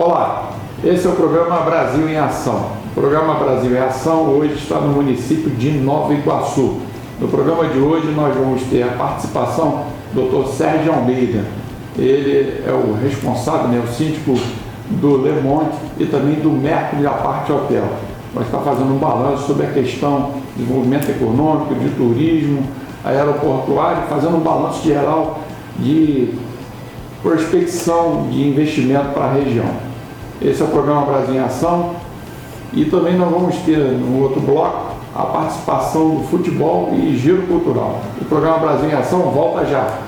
Olá, esse é o programa Brasil em Ação. O programa Brasil em Ação hoje está no município de Nova Iguaçu. No programa de hoje nós vamos ter a participação do Dr. Sérgio Almeida. Ele é o responsável, o síndico do Le Monde e também do Mercury Apart Hotel. Vai estar fazendo um balanço sobre a questão de desenvolvimento econômico, de turismo, aeroportuário, fazendo um balanço geral de prospecção de investimento para a região. Esse é o programa Brasil em Ação e também nós vamos ter no outro bloco a participação do futebol e giro cultural. O programa Brasil em Ação volta já.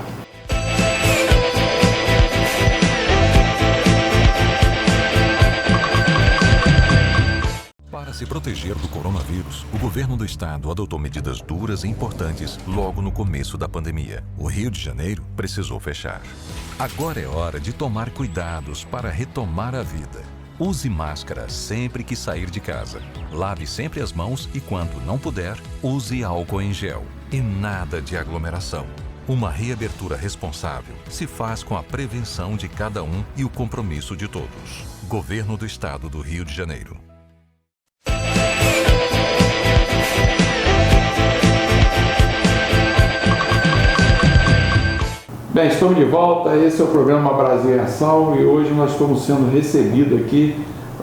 Para se proteger do coronavírus, o governo do estado adotou medidas duras e importantes logo no começo da pandemia. O Rio de Janeiro precisou fechar. Agora é hora de tomar cuidados para retomar a vida. Use máscara sempre que sair de casa. Lave sempre as mãos e, quando não puder, use álcool em gel. E nada de aglomeração. Uma reabertura responsável se faz com a prevenção de cada um e o compromisso de todos. Governo do Estado do Rio de Janeiro. Bem, estamos de volta, esse é o programa Brasil em Ação e hoje nós estamos sendo recebidos aqui,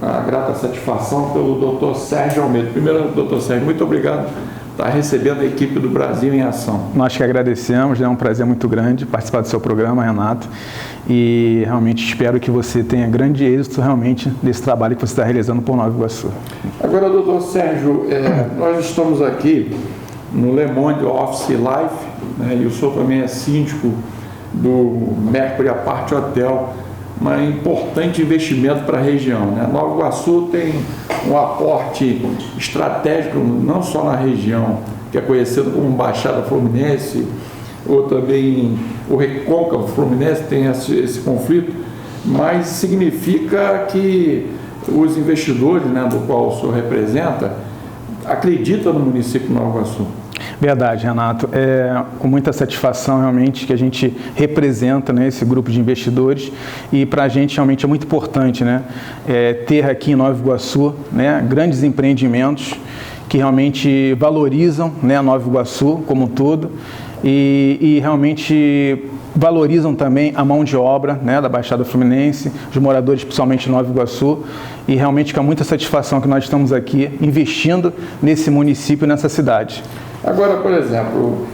a grata satisfação, pelo Dr. Sérgio Almeida. Primeiro, Dr. Sérgio, muito obrigado por estar recebendo a equipe do Brasil em Ação. Nós que agradecemos, é um prazer muito grande participar do seu programa, Renato, e realmente espero que você tenha grande êxito realmente nesse trabalho que você está realizando por Nova Iguaçu. Agora, Dr. Sérgio, nós estamos aqui no Le Monde Office Life, né, e o senhor também é síndico do Mercury Apart Hotel, um importante investimento para a região, né? Nova Iguaçu tem um aporte estratégico não só na região, que é conhecido como Baixada Fluminense, ou também o Recôncavo Fluminense tem esse conflito, mas significa que os investidores, né, do qual o senhor representa, acreditam no município de Nova Iguaçu. Verdade, Renato. É com muita satisfação realmente que a gente representa, né, esse grupo de investidores e para a gente realmente é muito importante, né, ter aqui em Nova Iguaçu, né, grandes empreendimentos que realmente valorizam, né, Nova Iguaçu como um todo e realmente valorizam também a mão de obra, né, da Baixada Fluminense, os moradores principalmente de Nova Iguaçu e realmente com muita satisfação que nós estamos aqui investindo nesse município, nessa cidade. Agora, por exemplo,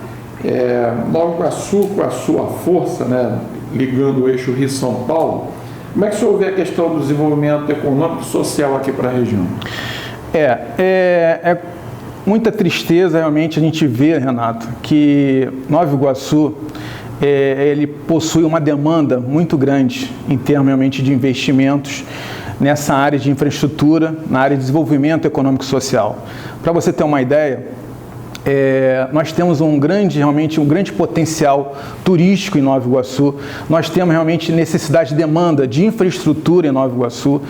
Nova Iguaçu, com a sua força, né, ligando o eixo Rio-São Paulo, como é que o senhor vê a questão do desenvolvimento econômico e social aqui para a região? É muita tristeza realmente a gente vê, Renato, que Nova Iguaçu ele possui uma demanda muito grande em termos realmente de investimentos nessa área de infraestrutura, na área de desenvolvimento econômico e social. Para você ter uma ideia, nós temos realmente um grande potencial turístico em Nova Iguaçu, nós temos realmente necessidade de demanda de infraestrutura em Nova Iguaçu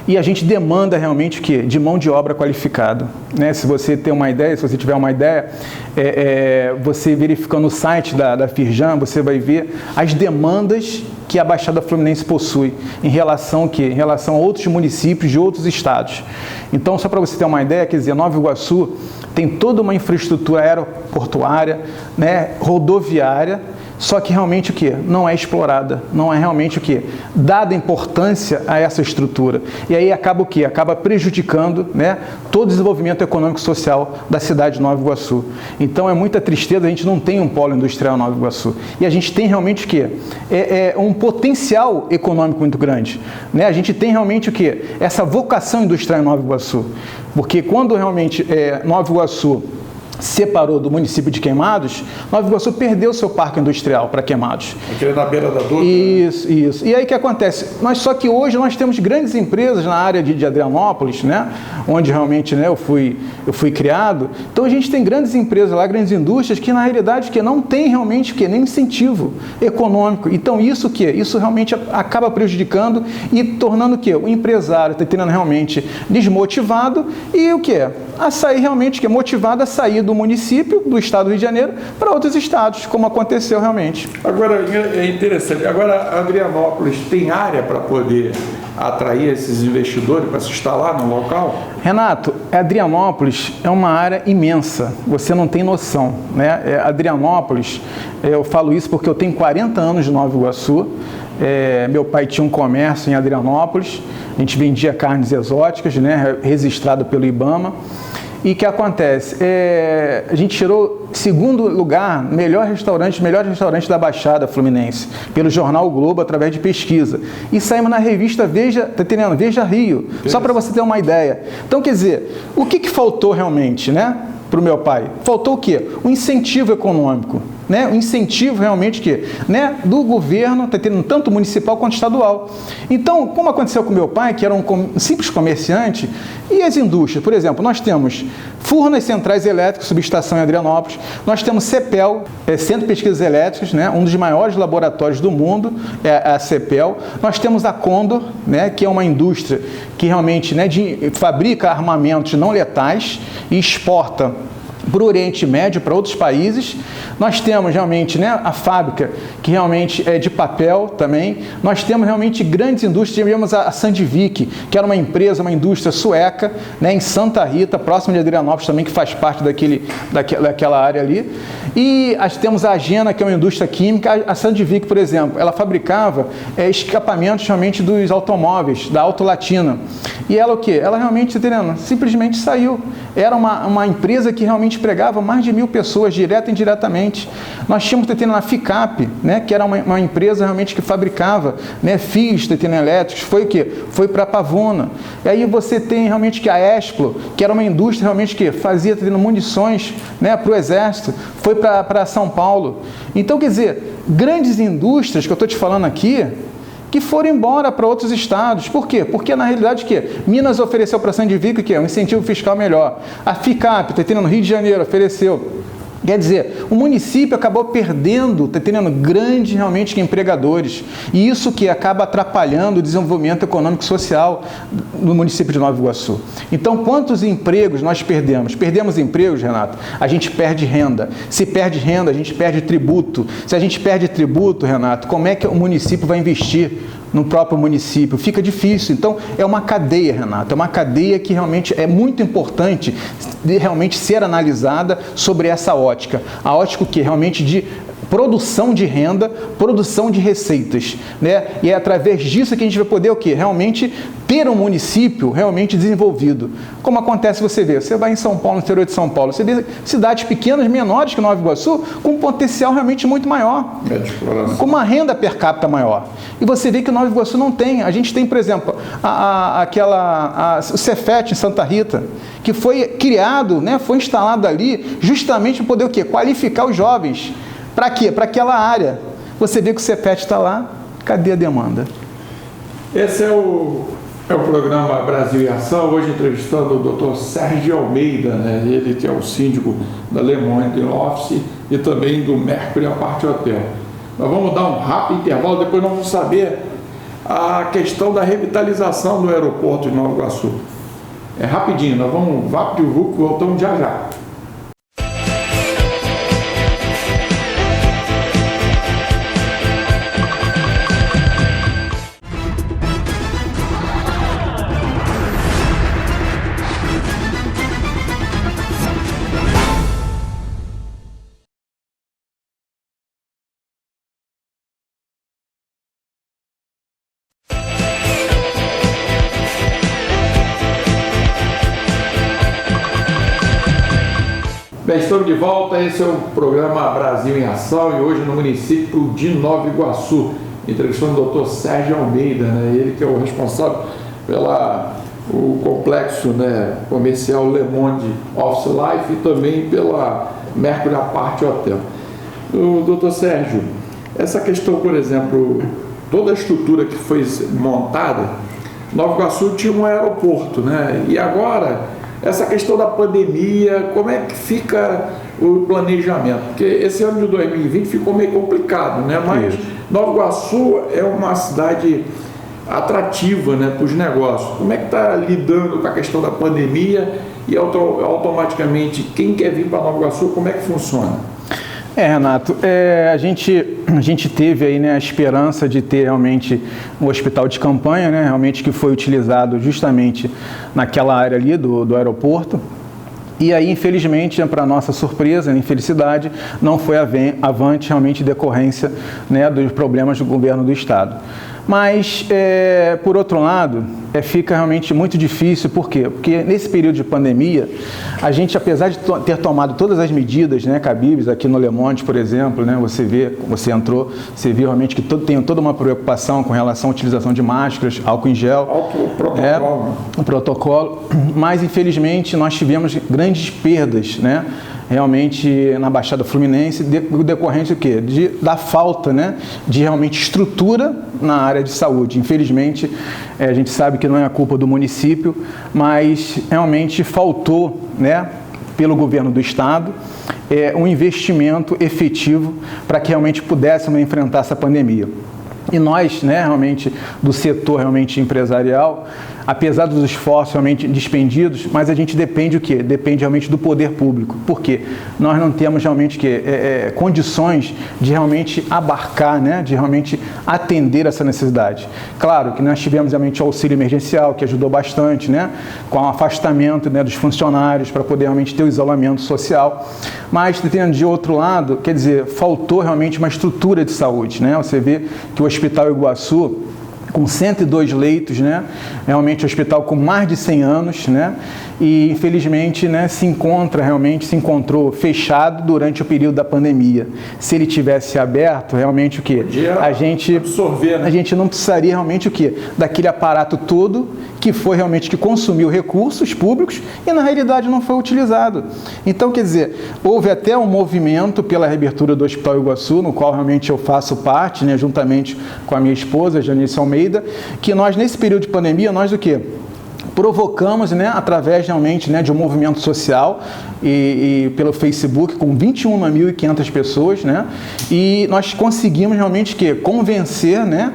e a gente demanda realmente o quê? De mão de obra qualificada, né? Se você tem uma ideia, se você tiver uma ideia, você verificando o site da Firjan, você vai ver as demandas que a Baixada Fluminense possui em relação a outros municípios de outros estados. Então, só para você ter uma ideia, quer dizer, Nova Iguaçu tem toda uma infraestrutura aeroportuária, né, rodoviária, só que realmente o quê? Não é explorada, não é realmente o quê? Dada importância a essa estrutura. E aí acaba o quê? Acaba prejudicando, né, todo o desenvolvimento econômico e social da cidade de Nova Iguaçu. Então é muita tristeza, a gente não tem um polo industrial em Nova Iguaçu. E a gente tem realmente o quê? Um potencial econômico muito grande, né? A gente tem realmente o quê? Essa vocação industrial em Nova Iguaçu. Porque quando realmente Nova Iguaçu separou do município de Queimados, Nova Iguaçu perdeu seu parque industrial para Queimados. Aquele na beira da Dutra. Isso, né? Isso. E aí o que acontece? Só que hoje nós temos grandes empresas na área de Adrianópolis, né? Onde realmente, né, eu fui criado. Então a gente tem grandes empresas lá, grandes indústrias que na realidade que não tem realmente nem incentivo econômico. Então isso realmente acaba prejudicando e tornando o empresário está tendo realmente desmotivado e a sair realmente motivado a sair do município, do estado do Rio de Janeiro, para outros estados, como aconteceu realmente. Agora, é interessante, agora Adrianópolis tem área para poder atrair esses investidores para se instalar no local? Renato, Adrianópolis é uma área imensa, você não tem noção, né? Adrianópolis, eu falo isso porque eu tenho 40 anos de Nova Iguaçu, meu pai tinha um comércio em Adrianópolis, a gente vendia carnes exóticas, né, registrado pelo IBAMA. E o que acontece? A gente tirou segundo lugar, melhor restaurante da Baixada Fluminense, pelo jornal o Globo, através de pesquisa. E saímos na revista Veja Rio, só para você ter uma ideia. Então, quer dizer, o que faltou realmente, né, para o meu pai? Faltou o quê? Um incentivo econômico. Né, o incentivo realmente né, do governo, tanto municipal quanto estadual. Então, como aconteceu com meu pai, que era um simples comerciante, e as indústrias, por exemplo, nós temos Furnas Centrais Elétricas, subestação em Adrianópolis, nós temos CEPEL, Centro de Pesquisas Elétricas, né, um dos maiores laboratórios do mundo, a CEPEL, nós temos a Condor, né, que é uma indústria que realmente, né, fabrica armamentos não letais e exporta para o Oriente Médio, para outros países. Nós temos realmente, né, a fábrica que realmente é de papel também. Nós temos realmente grandes indústrias, tivemos a Sandvik, que era uma empresa, uma indústria sueca, né, em Santa Rita, próximo de Adrianópolis também, que faz parte daquela área ali. E temos a Agena, que é uma indústria química. A Sandvik, por exemplo, ela fabricava escapamentos realmente dos automóveis, da Auto Latina. E ela o quê? Ela realmente, simplesmente saiu. Era uma empresa que realmente empregava mais de 1.000 pessoas, direta e indiretamente. Nós tínhamos a FICAP, né, que era uma empresa realmente que fabricava, né, fios elétricos, foi o quê? Foi para Pavona. E aí você tem realmente que a Explo, que era uma indústria realmente que fazia munições, né, para o Exército, foi para São Paulo. Então, quer dizer, grandes indústrias que eu estou te falando aqui, que foram embora para outros estados. Por quê? Porque, na realidade, Minas ofereceu para a Sandvik um incentivo fiscal melhor. A FICAP, no Rio de Janeiro, ofereceu. Quer dizer, o município acabou perdendo, grandes realmente empregadores. E isso que acaba atrapalhando o desenvolvimento econômico e social no município de Nova Iguaçu. Então, quantos empregos nós perdemos? Perdemos empregos, Renato? A gente perde renda. Se perde renda, a gente perde tributo. Se a gente perde tributo, Renato, como é que o município vai investir no próprio município? Fica difícil. Então, é uma cadeia, Renato, é uma cadeia que realmente é muito importante de realmente ser analisada sobre essa ótica. A ótica que realmente de produção de renda, produção de receitas, né? E é através disso que a gente vai poder realmente ter um município realmente desenvolvido. Como acontece, você vai em São Paulo, no interior de São Paulo, você vê cidades pequenas, menores que Nova Iguaçu, com um potencial realmente muito maior, com uma renda per capita maior. E você vê que Nova Iguaçu não tem. A gente tem, por exemplo, o Cefet em Santa Rita, que foi criado, né, foi instalado ali justamente para poder qualificar os jovens. Para quê? Para aquela área. Você vê que o Cefet está lá, cadê a demanda? Esse é o programa Brasil em Ação, hoje entrevistando o Dr. Sérgio Almeida, né? Ele que é o síndico da Le Monde Office e também do Mercury Apart Hotel. Nós vamos dar um rápido intervalo, depois nós vamos saber a questão da revitalização do aeroporto de Nova Iguaçu. É rapidinho, nós vamos rápido e voltamos já já. Bem, estamos de volta, esse é o programa Brasil em Ação e hoje no município de Nova Iguaçu, entrevistando o Dr. Sérgio Almeida, né? Ele que é o responsável pelo complexo, né, comercial Le Monde Office Life e também pela Mercury Apart Hotel. Dr. Sérgio, essa questão, por exemplo, toda a estrutura que foi montada, Nova Iguaçu tinha um aeroporto, né? E agora essa questão da pandemia, como é que fica o planejamento? Porque esse ano de 2020 ficou meio complicado, né? Mas Nova Iguaçu é uma cidade atrativa, né, para os negócios. Como é que está lidando com a questão da pandemia e automaticamente quem quer vir para Nova Iguaçu, como é que funciona? Renato, a gente teve aí, né, a esperança de ter realmente o hospital de campanha, né, realmente que foi utilizado justamente naquela área ali do aeroporto. E aí, infelizmente, para nossa surpresa, infelicidade, não foi avante realmente decorrência, né, dos problemas do governo do estado. Mas, por outro lado, fica realmente muito difícil. Por quê? Porque nesse período de pandemia, a gente, apesar de ter tomado todas as medidas, né, cabíveis, aqui no Le Monde, por exemplo, né, você viu realmente que tem toda uma preocupação com relação à utilização de máscaras, álcool em gel. O protocolo. Mas, infelizmente, nós tivemos grandes perdas, né? Realmente na Baixada Fluminense, decorrente do quê? Da falta, né, de realmente estrutura na área de saúde. Infelizmente, a gente sabe que não é a culpa do município, mas realmente faltou, né, pelo governo do estado, um investimento efetivo para que realmente pudéssemos enfrentar essa pandemia. E nós, né, realmente, do setor realmente empresarial, apesar dos esforços realmente despendidos, mas a gente depende o quê? Depende realmente do poder público. Por quê? Nós não temos realmente condições de realmente abarcar, né, de realmente atender essa necessidade. Claro que nós tivemos realmente o auxílio emergencial, que ajudou bastante, né, com o afastamento, né, dos funcionários para poder realmente ter o isolamento social. Mas, de outro lado, quer dizer, faltou realmente uma estrutura de saúde, né? Você vê que o Hospital Iguaçu, com 102 leitos, né? Realmente um hospital com mais de 100 anos, né? E infelizmente, né, se encontrou fechado durante o período da pandemia. Se ele tivesse aberto, realmente o quê? A gente absorver, né? A gente não precisaria realmente o quê? Daquele aparato todo que foi realmente que consumiu recursos públicos e na realidade não foi utilizado. Então, quer dizer, houve até um movimento pela reabertura do Hospital Iguaçu, no qual realmente eu faço parte, né, juntamente com a minha esposa, Janice Almeida, que nós nesse período de pandemia, nós o quê? Provocamos, né, através realmente, né, de um movimento social e pelo Facebook com 21.500 pessoas, né, e nós conseguimos realmente convencer, né,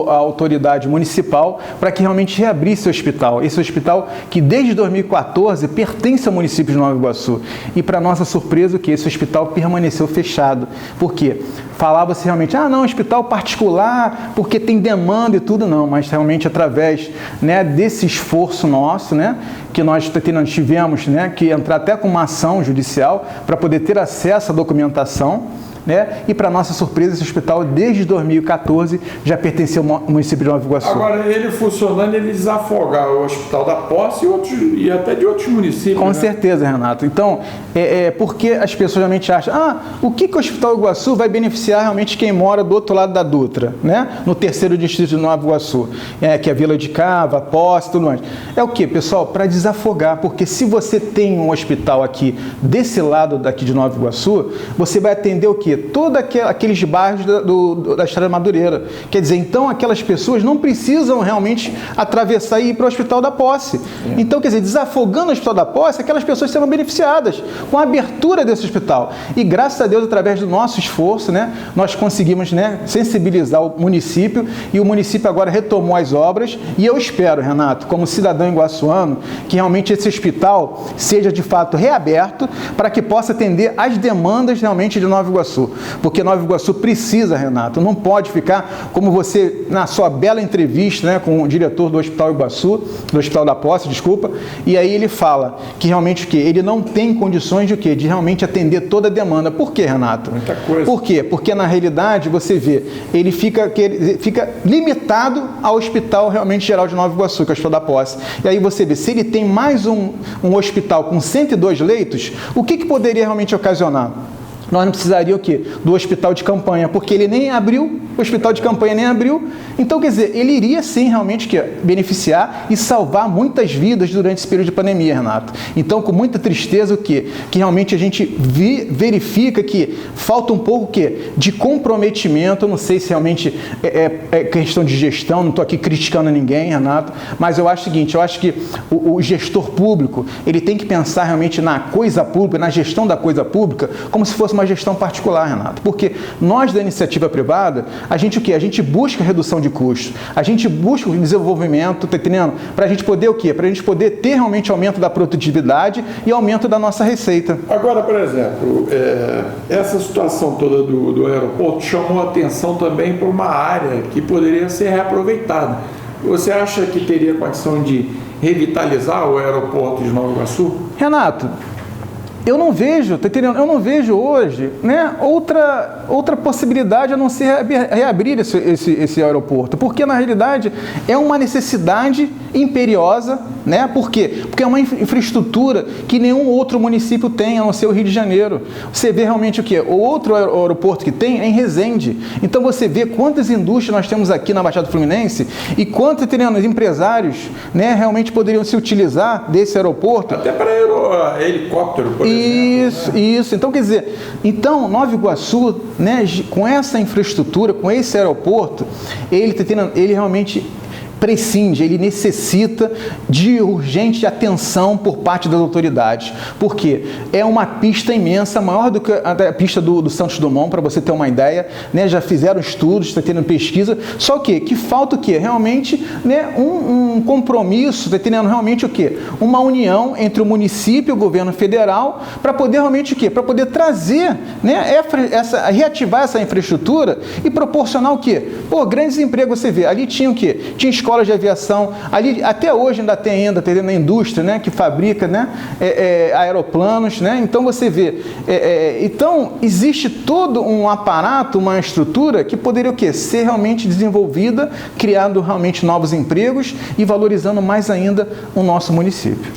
a autoridade municipal para que realmente reabrisse o hospital. Esse hospital que desde 2014 pertence ao município de Nova Iguaçu e para nossa surpresa esse hospital permaneceu fechado. Por quê? Falava-se realmente, não, hospital particular, porque tem demanda e tudo, não, mas realmente através, né, desse esforço nosso, né, que nós tivemos, né, que entrar até com uma ação judicial para poder ter acesso à documentação, né? E para nossa surpresa, esse hospital desde 2014 já pertenceu ao município de Nova Iguaçu. Agora, ele funcionando, ele desafogar o Hospital da Posse e até de outros municípios. Com certeza, Renato. Então, porque as pessoas realmente acham, o que o Hospital Iguaçu vai beneficiar realmente quem mora do outro lado da Dutra, né? No terceiro distrito de Nova Iguaçu, que é a Vila de Cava, Posse, tudo mais. É o que, pessoal? Para desafogar, porque se você tem um hospital aqui desse lado daqui de Nova Iguaçu, você vai atender o quê? Todos aqueles bairros da Estrada Madureira. Quer dizer, então aquelas pessoas não precisam realmente atravessar e ir para o Hospital da Posse. Então, quer dizer, desafogando o Hospital da Posse, aquelas pessoas serão beneficiadas com a abertura desse hospital. E graças a Deus, através do nosso esforço, né, nós conseguimos, né, sensibilizar o município e o município agora retomou as obras e eu espero, Renato, como cidadão iguaçuano, que realmente esse hospital seja de fato reaberto para que possa atender às demandas realmente de Nova Iguaçu. Porque Nova Iguaçu precisa, Renato, não pode ficar como você, na sua bela entrevista, né, com o diretor do Hospital Iguaçu, do Hospital da Posse, desculpa, e aí ele fala que realmente ele não tem condições de de realmente atender toda a demanda. Por quê, Renato? Muita coisa. Por quê? Porque na realidade você vê, ele fica limitado ao Hospital realmente Geral de Nova Iguaçu, que é o Hospital da Posse. E aí você vê, se ele tem mais um hospital com 102 leitos, o que poderia realmente ocasionar? Nós não precisaríamos o quê? Do hospital de campanha, porque ele nem abriu, o hospital de campanha nem abriu. Então, quer dizer, ele iria sim realmente beneficiar e salvar muitas vidas durante esse período de pandemia, Renato. Então, com muita tristeza, que realmente a gente verifica que falta um pouco de comprometimento. Eu não sei se realmente é questão de gestão, não estou aqui criticando ninguém, Renato, mas eu acho o seguinte, eu acho que o gestor público, ele tem que pensar realmente na coisa pública, na gestão da coisa pública, como se fosse uma uma gestão particular, Renato, porque nós da iniciativa privada, a gente o quê? A gente busca redução de custos, a gente busca o desenvolvimento, tá entendendo? Para a gente poder o quê? Para a gente poder ter realmente aumento da produtividade e aumento da nossa receita. Agora, por exemplo, essa situação toda do aeroporto chamou a atenção também para uma área que poderia ser reaproveitada. Você acha que teria condição de revitalizar o aeroporto de Nova Iguaçu? Renato, eu não vejo, tá entendendo? Eu não vejo hoje, né, outra possibilidade a não ser reabrir esse aeroporto, porque na realidade é uma necessidade imperiosa, né? Por quê? Porque é uma infraestrutura que nenhum outro município tem, a não ser o Rio de Janeiro. Você vê realmente o quê? O outro aeroporto que tem é em Resende. Então você vê quantas indústrias nós temos aqui na Baixada Fluminense e quantos, entendendo, empresários, né, realmente poderiam se utilizar desse aeroporto. Até para helicóptero, por exemplo. Isso. Então, quer dizer, Nova Iguaçu, né, com essa infraestrutura, com esse aeroporto, ele realmente prescinde, ele necessita de urgente atenção por parte das autoridades. Por quê? É uma pista imensa, maior do que a pista do Santos Dumont, para você ter uma ideia, né? Já fizeram estudos, está tendo pesquisa, só que falta o quê? Realmente, né, um compromisso, está tendo realmente o quê? Uma união entre o município e o governo federal para poder realmente o quê? Para poder trazer, né, reativar essa infraestrutura e proporcionar o quê? Pô, grandes empregos, você vê, ali tinha o quê? Tinha escolas de aviação, ali até hoje ainda tem na indústria, né, que fabrica, né, aeroplanos, né, então você vê, então existe todo um aparato, uma estrutura que poderia o quê? Ser realmente desenvolvida, criando realmente novos empregos e valorizando mais ainda o nosso município.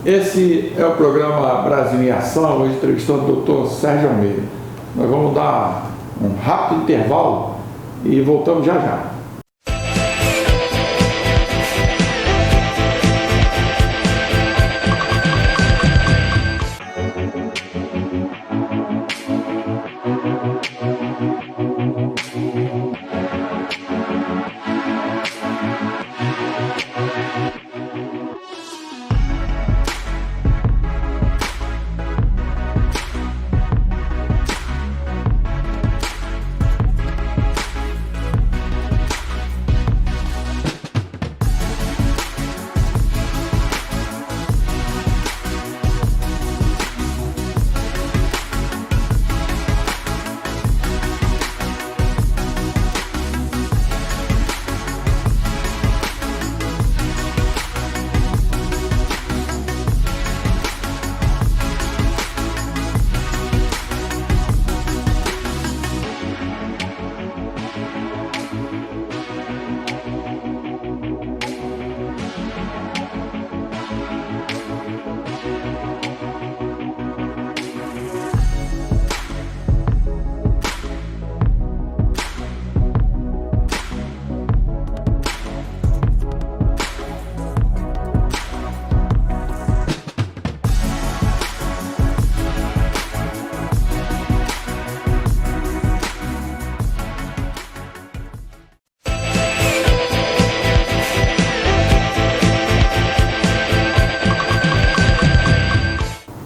Esse é o programa Brasil em Ação, hoje entrevistando o Dr. Sérgio Almeida. Nós vamos dar um rápido intervalo e voltamos já já.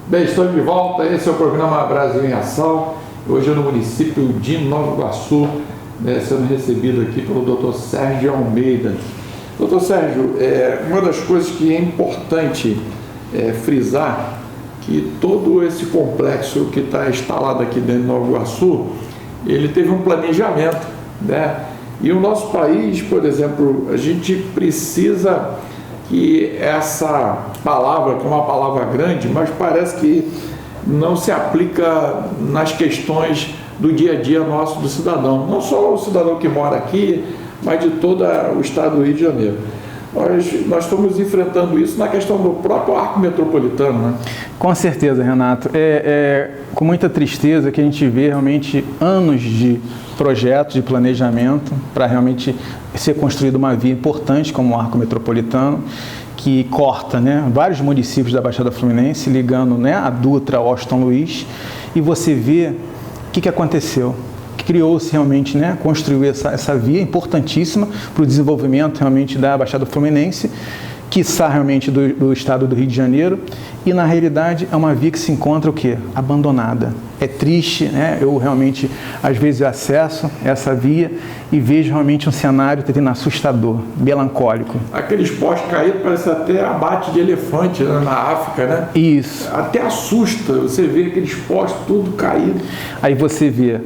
Bem, estou de volta, esse é o programa Brasil em Ação, hoje no município de Nova Iguaçu, né, sendo recebido aqui pelo Dr. Sérgio Almeida. Dr. Sérgio, uma das coisas que é importante frisar, que todo esse complexo que está instalado aqui dentro de Nova Iguaçu, ele teve um planejamento, né? E o nosso país, por exemplo, a gente precisa que essa palavra, que é uma palavra grande, mas parece que não se aplica nas questões do dia a dia nosso do cidadão. Não só o cidadão que mora aqui, mas de todo o estado do Rio de Janeiro. Nós estamos enfrentando isso na questão do próprio arco metropolitano, né? Com certeza, Renato. Com muita tristeza que a gente vê realmente anos de projetos, de planejamento para realmente ser construída uma via importante como o arco metropolitano, que corta, né, vários municípios da Baixada Fluminense, ligando, né, a Dutra ao Washington Luiz, e você vê o que aconteceu. Criou-se realmente, né, construiu essa via importantíssima para o desenvolvimento realmente da Baixada Fluminense, quiçá realmente do estado do Rio de Janeiro, e na realidade é uma via que se encontra o quê? Abandonada. É triste, né? Eu realmente, às vezes, eu acesso essa via e vejo realmente um cenário assustador, melancólico. Aqueles postes caídos parece até abate de elefante, né, na África, né? Isso. Até assusta, você vê aqueles postes tudo caído. Aí você vê,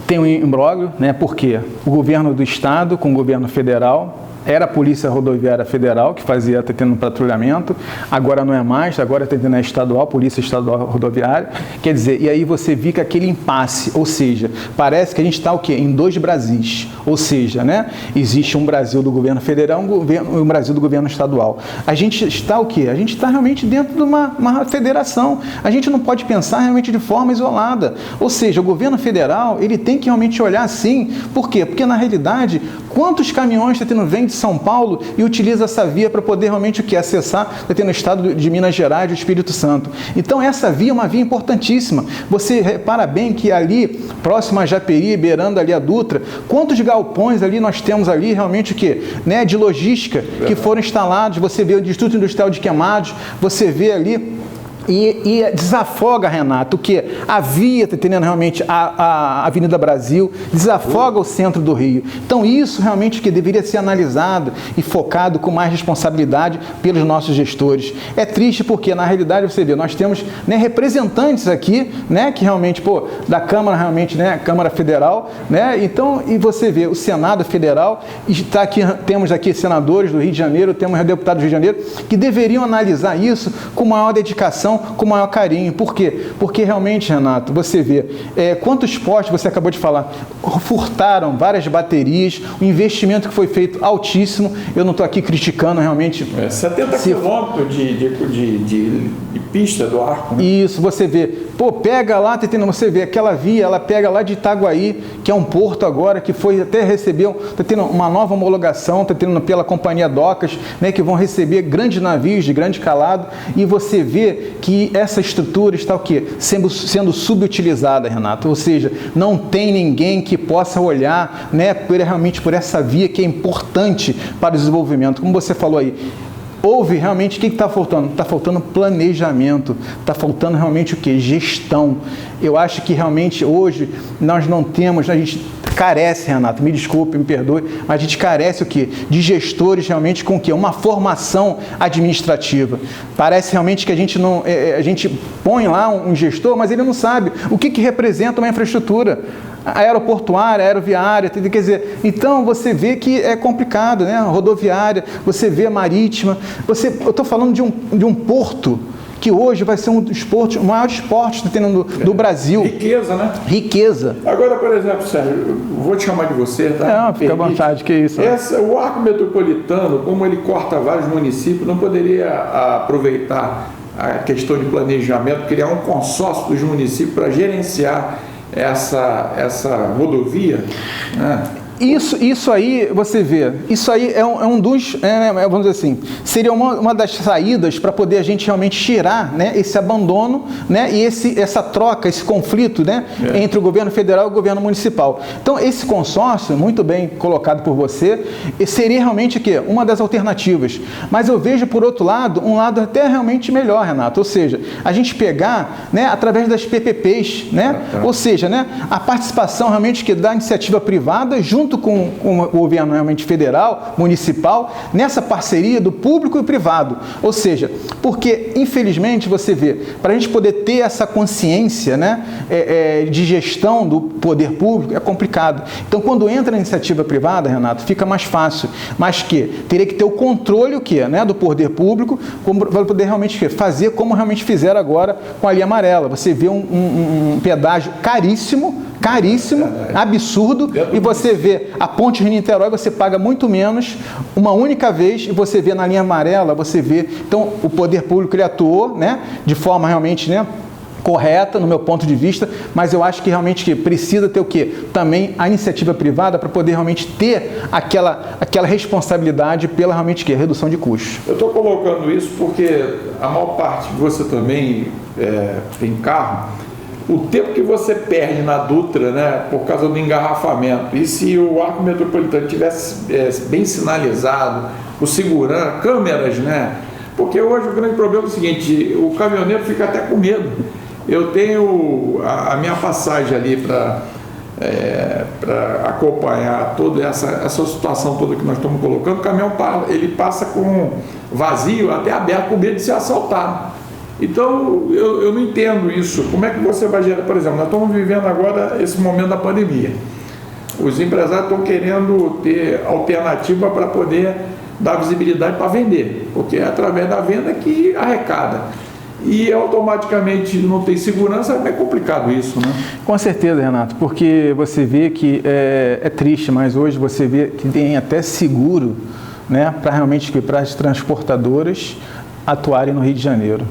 tem um imbróglio, né? Porque o governo do estado com o governo federal, era a Polícia Rodoviária Federal que fazia, tendo um patrulhamento, agora não é mais, agora está tendo a estadual, Polícia Estadual Rodoviária. Quer dizer, e aí você fica aquele impasse, ou seja, parece que a gente está o quê? Em dois Brasis, ou seja, né? Existe um Brasil do governo federal e um Brasil do governo estadual. A gente está o quê? A gente está realmente dentro de uma federação. A gente não pode pensar realmente de forma isolada. Ou seja, o governo federal, ele tem que realmente olhar assim. Por quê? Porque na realidade, quantos caminhões vem de São Paulo e utiliza essa via para poder realmente acessar, no estado de Minas Gerais e o Espírito Santo. Então essa via é uma via importantíssima. Você repara bem que ali, próximo a Japeri, beirando ali a Dutra, quantos galpões ali nós temos ali realmente de logística que foram instalados, você vê o Distrito Industrial de Queimados, você vê ali. E desafoga, Renato, que a via, realmente a Avenida Brasil, desafoga o centro do Rio. Então isso realmente que deveria ser analisado e focado com mais responsabilidade pelos nossos gestores. É triste porque, na realidade, você vê, nós temos representantes aqui, que realmente, da Câmara, realmente, Câmara Federal, então, e você vê, o Senado Federal, está aqui, temos aqui senadores do Rio de Janeiro, temos deputados do Rio de Janeiro, que deveriam analisar isso com maior dedicação, com maior carinho. Por quê? Porque realmente, Renato, você vê quantos postes, você acabou de falar, furtaram várias baterias, o investimento que foi feito altíssimo, eu não estou aqui criticando realmente. 70 quilômetros de pista do arco. Né? Isso, você vê, pega lá, você vê aquela via, ela pega lá de Itaguaí, que é um porto agora, que foi até recebeu, está tendo uma nova homologação, está tendo pela companhia Docas, que vão receber grandes navios de grande calado, e você vê que essa estrutura está o quê? Sendo subutilizada, Renato, ou seja, não tem ninguém que possa olhar, realmente por essa via que é importante para o desenvolvimento, como você falou aí. Houve realmente, o que está faltando? Está faltando planejamento, está faltando realmente o quê? Gestão. Eu acho que realmente hoje nós não temos, a gente carece, Renato, me desculpe, me perdoe, mas a gente carece o quê? De gestores realmente com o quê? Uma formação administrativa. Parece realmente que a gente não, a gente põe lá um gestor, mas ele não sabe o que representa uma infraestrutura aeroportuária, aeroviária, quer dizer, então você vê que é complicado, rodoviária, você vê a marítima, eu estou falando de um porto que hoje vai ser um dos portos, o maior porto do Brasil. Riqueza, né? Riqueza. Agora, por exemplo, Sérgio, vou te chamar de você, tá? Não, fica à vontade, que isso. O arco metropolitano, como ele corta vários municípios, não poderia aproveitar a questão de planejamento, criar um consórcio dos municípios para gerenciar essa rodovia, né? Isso aí, você vê, isso aí é um dos, vamos dizer assim, seria uma das saídas para poder a gente realmente tirar, esse abandono, e essa troca, esse conflito, entre o governo federal e o governo municipal. Então, esse consórcio, muito bem colocado por você, seria realmente o quê? Uma das alternativas. Mas eu vejo, por outro lado, um lado até realmente melhor, Renato, ou seja, a gente pegar, através das PPPs, ou seja, a participação realmente que da iniciativa privada junto com o governo realmente federal, municipal, nessa parceria do público e privado. Ou seja, porque, infelizmente, você vê, para a gente poder ter essa consciência de gestão do poder público, é complicado. Então, quando entra na iniciativa privada, Renato, fica mais fácil. Mas teria que ter o controle do poder público para poder realmente fazer como realmente fizeram agora com a linha amarela. Você vê um pedágio caríssimo, absurdo, e você vê a ponte Rio-Niterói, você paga muito menos uma única vez, e você vê na linha amarela, você vê, então o poder público ele atuou, de forma realmente, correta, no meu ponto de vista, mas eu acho que realmente precisa ter o quê? Também a iniciativa privada para poder realmente ter aquela responsabilidade pela realmente redução de custos. Eu estou colocando isso porque a maior parte de você também tem carro, o tempo que você perde na Dutra, né, por causa do engarrafamento, e se o arco metropolitano tivesse bem sinalizado, o segurança, câmeras, né? Porque hoje o grande problema é o seguinte, o caminhoneiro fica até com medo. Eu tenho a minha passagem ali para acompanhar toda essa situação toda que nós estamos colocando. O caminhão ele passa com vazio, até aberto, com medo de ser assaltado. Então, eu não entendo isso. Como é que você vai gerar? Por exemplo, nós estamos vivendo agora esse momento da pandemia. Os empresários estão querendo ter alternativa para poder dar visibilidade para vender, porque é através da venda que arrecada. E automaticamente não tem segurança, é complicado isso, né? Com certeza, Renato, porque você vê que é triste, mas hoje você vê que tem até seguro, né, para as transportadoras atuarem no Rio de Janeiro.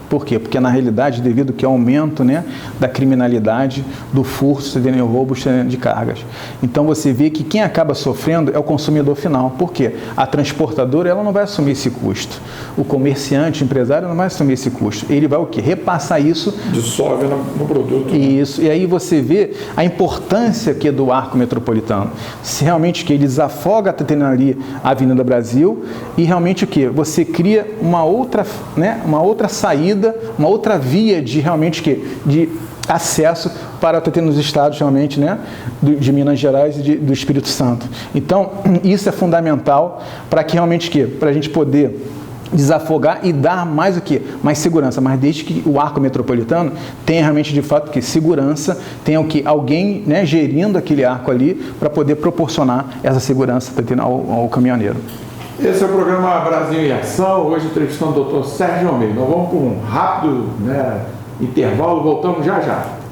Por quê? Porque na realidade, devido ao aumento, né, da criminalidade, do furto, do roubo de cargas. Então você vê que quem acaba sofrendo é o consumidor final. Por quê? A transportadora ela não vai assumir esse custo. O comerciante, o empresário não vai assumir esse custo. Ele vai o quê? Repassar isso. Dissolve no produto. Isso. E aí você vê a importância que é do arco metropolitano. Se realmente que ele desafoga ali a Avenida Brasil e realmente o quê? Você cria uma outra saída, uma outra via de realmente de acesso para ter nos estados realmente, né, de Minas Gerais e do Espírito Santo. Então, isso é fundamental para que realmente para a gente poder desafogar e dar mais mais segurança, mas desde que o arco metropolitano tenha realmente de fato segurança, tenha alguém, né, gerindo aquele arco ali para poder proporcionar essa segurança ao caminhoneiro. Esse é o programa Brasil em Ação, hoje entrevistando o Dr. Sérgio Almeida. Nós vamos para um rápido, né, intervalo, voltamos já já.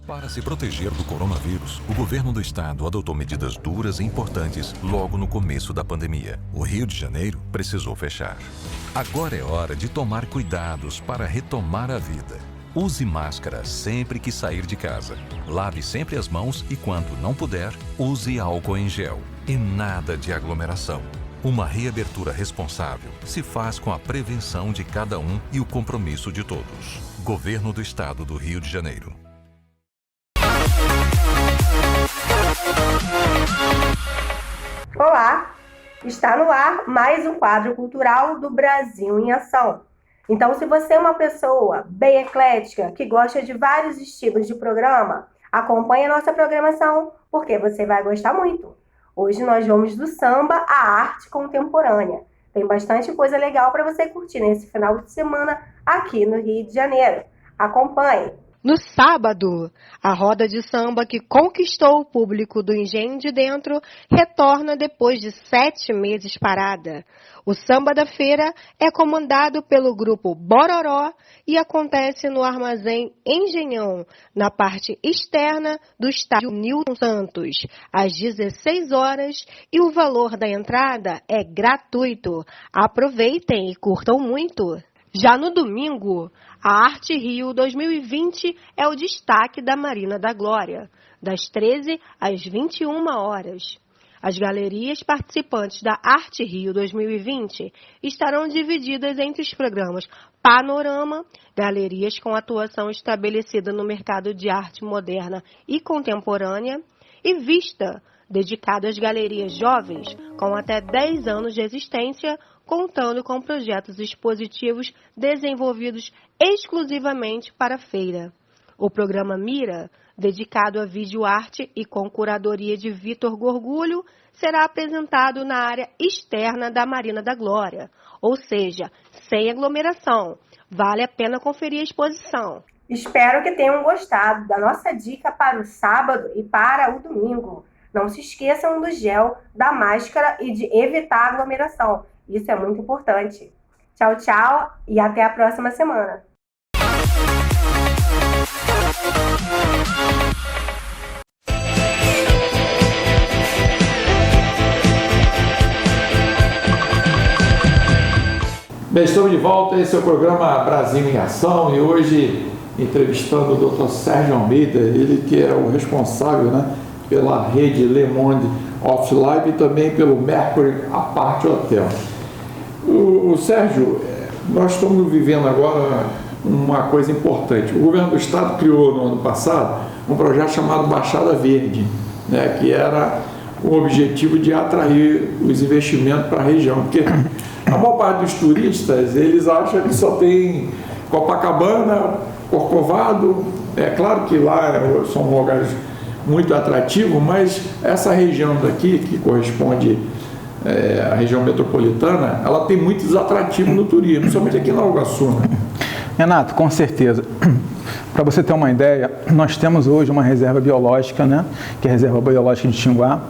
Para se proteger do coronavírus, o governo do estado adotou medidas duras e importantes logo no começo da pandemia. O Rio de Janeiro precisou fechar. Agora é hora de tomar cuidados para retomar a vida. Use máscara sempre que sair de casa. Lave sempre as mãos e, quando não puder, use álcool em gel. E nada de aglomeração. Uma reabertura responsável se faz com a prevenção de cada um e o compromisso de todos. Governo do Estado do Rio de Janeiro. Olá! Está no ar mais um quadro cultural do Brasil em Ação. Então, se você é uma pessoa bem eclética, que gosta de vários estilos de programa, acompanhe a nossa programação, porque você vai gostar muito. Hoje nós vamos do samba à arte contemporânea. Tem bastante coisa legal para você curtir nesse final de semana aqui no Rio de Janeiro. Acompanhe! No sábado, a roda de samba que conquistou o público do Engenho de Dentro retorna depois de 7 meses parada. O samba da feira é comandado pelo grupo Bororó e acontece no Armazém Engenhão, na parte externa do estádio Nilton Santos, às 16 horas, e o valor da entrada é gratuito. Aproveitem e curtam muito! Já no domingo, a Arte Rio 2020 é o destaque da Marina da Glória, das 13 às 21 horas. As galerias participantes da Arte Rio 2020 estarão divididas entre os programas Panorama, galerias com atuação estabelecida no mercado de arte moderna e contemporânea, e Vista, dedicado às galerias jovens com até 10 anos de existência, contando com projetos expositivos desenvolvidos exclusivamente para a feira. O programa Mira, dedicado à videoarte e com curadoria de Vitor Gorgulho, será apresentado na área externa da Marina da Glória, ou seja, sem aglomeração. Vale a pena conferir a exposição. Espero que tenham gostado da nossa dica para o sábado e para o domingo. Não se esqueçam do gel, da máscara e de evitar aglomeração. Isso é muito importante. Tchau, tchau e até a próxima semana. Bem, estamos de volta, esse é o programa Brasil em Ação e hoje entrevistando o Dr. Sérgio Almeida, ele que é o responsável, né, pela rede Le Monde Office Live e também pelo Mercury Apart Hotel. O Sérgio, nós estamos vivendo agora uma coisa importante. O governo do estado criou no ano passado um projeto chamado Baixada Verde, né, que era o objetivo de atrair os investimentos para a região, porque a maior parte dos turistas, eles acham que só tem Copacabana, Corcovado. É claro que lá são lugares muito atrativos, mas essa região daqui, que corresponde à região metropolitana, ela tem muitos atrativos no turismo, principalmente aqui em Nova Iguaçu, né? Renato, com certeza. Para você ter uma ideia, nós temos hoje uma reserva biológica, né, que é a Reserva Biológica de Tinguá,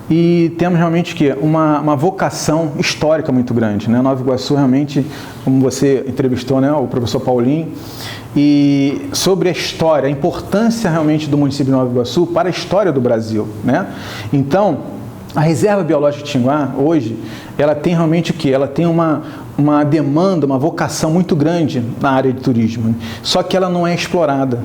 e temos realmente uma vocação histórica muito grande, né? Nova Iguaçu realmente, como você entrevistou, né, o professor Paulinho, e sobre a história, a importância realmente do município de Nova Iguaçu para a história do Brasil, né? Então, a Reserva Biológica de Tinguá, hoje, ela tem realmente o quê? Ela tem uma demanda, uma vocação muito grande na área de turismo, só que ela não é explorada.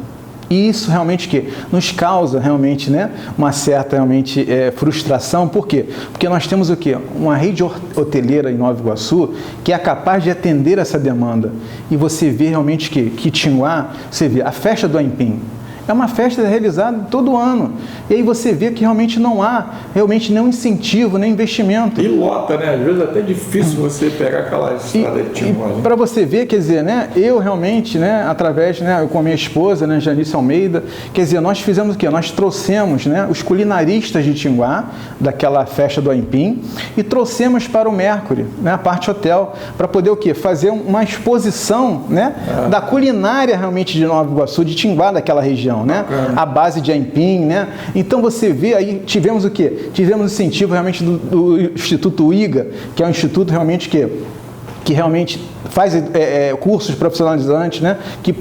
E isso realmente que nos causa realmente, né, uma certa realmente frustração. Por quê? Porque nós temos o quê? Uma rede hoteleira em Nova Iguaçu que é capaz de atender essa demanda. E você vê realmente que Tinguá, você vê a festa do Aipim. É uma festa realizada todo ano. E aí você vê que realmente não há realmente nenhum incentivo, nem investimento. E lota, né? Às vezes é até difícil você pegar aquela estrada de Tinguá. Para você ver, quer dizer, né? Eu realmente, né? Através, né? Com a minha esposa, né? Janice Almeida, quer dizer, nós fizemos o quê? Nós trouxemos, né? Os culinaristas de Tinguá, daquela festa do Aipim, e trouxemos para o Mercury, né? A Parte Hotel, para poder o quê? Fazer uma exposição, né? Da culinária realmente de Nova Iguaçu, de Tinguá, daquela região. Né? A base de Aipim, né? Então você vê aí, tivemos o quê? Tivemos o incentivo realmente do Instituto IGA, que é um instituto realmente que realmente faz cursos profissionalizantes, né? Que